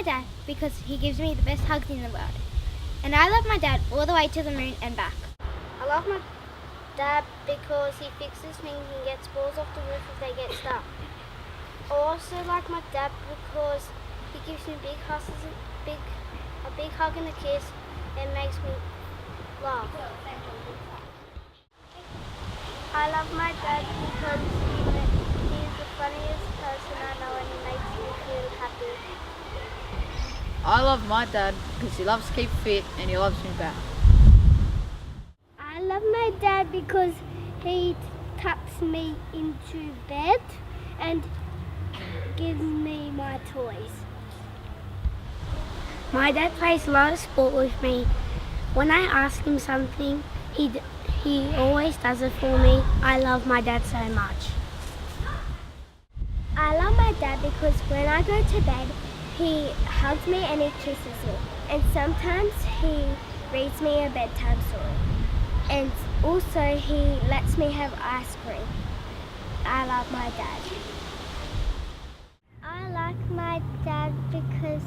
dad because he gives me the best hugs in the world. And I love my dad all the way to the moon and back. I love my dad because he fixes things and gets balls off the roof if they get stuck. I also like my dad because he gives me big hugs, a big hug and a kiss, and makes me laugh. I love my dad because he's the funniest person I know and he makes me feel happy. I love my dad because he loves to keep fit and he loves me back. I love my dad because he tucks me into bed and gives me my toys. My dad plays a lot of sport with me. When I ask him something, he always does it for me. I love my dad so much. I love my dad because when I go to bed, he hugs me and he kisses me. And sometimes he reads me a bedtime story. And also he lets me have ice cream. I love my dad. I like my dad because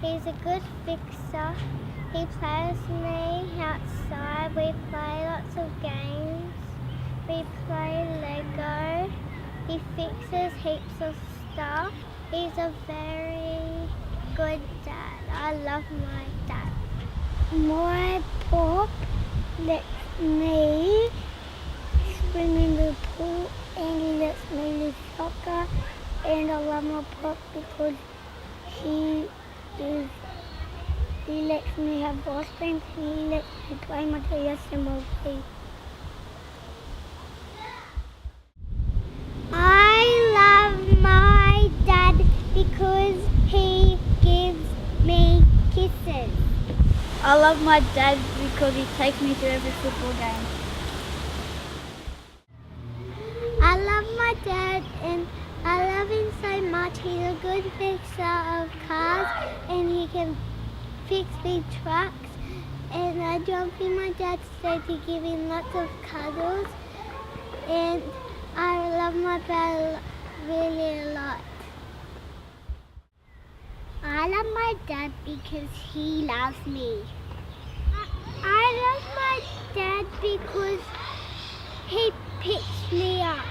he's a good fixer. He plays me outside. We play lots of games. We play Lego. He fixes heaps of stuff. He's a very good dad. I love my dad. My pop lets me swim in the pool and he lets me do soccer. And I love my pop because he lets me have ice cream. He lets me play my TSMOP. I love my dad because he gives me kisses. I love my dad because he takes me to every football game. I love my dad and I love him so much. He's a good fixer of cars and he can fix big trucks. And I jump in my dad's bed to give him lots of cuddles. And I love my dad really a lot. I love my dad because he loves me. I love my dad because he picks me up.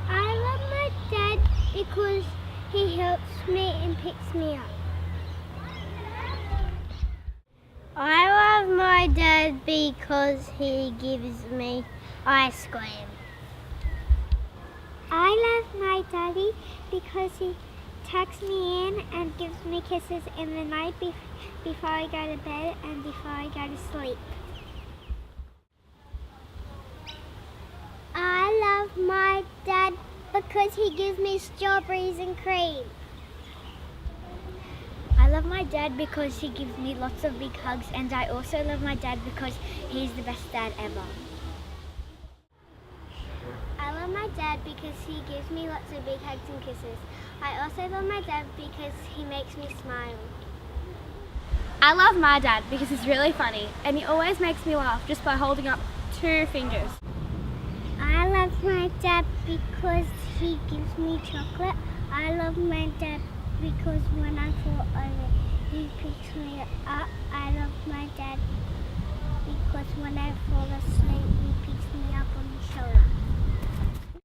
I love my dad because he helps me and picks me up. I love my dad because he gives me ice cream. I love my daddy because he tucks me in and gives me kisses in the night before I go to bed and before I go to sleep. I love my dad because he gives me strawberries and cream. I love my dad because he gives me lots of big hugs, and I also love my dad because he's the best dad ever. I love my dad because he gives me lots of big hugs and kisses. I also love my dad because he makes me smile. I love my dad because he's really funny and he always makes me laugh just by holding up 2 fingers. I love my dad because he gives me chocolate. I love my dad because when I fall over, he picks me up. I love my dad because when I fall asleep, he picks me up on the shoulder.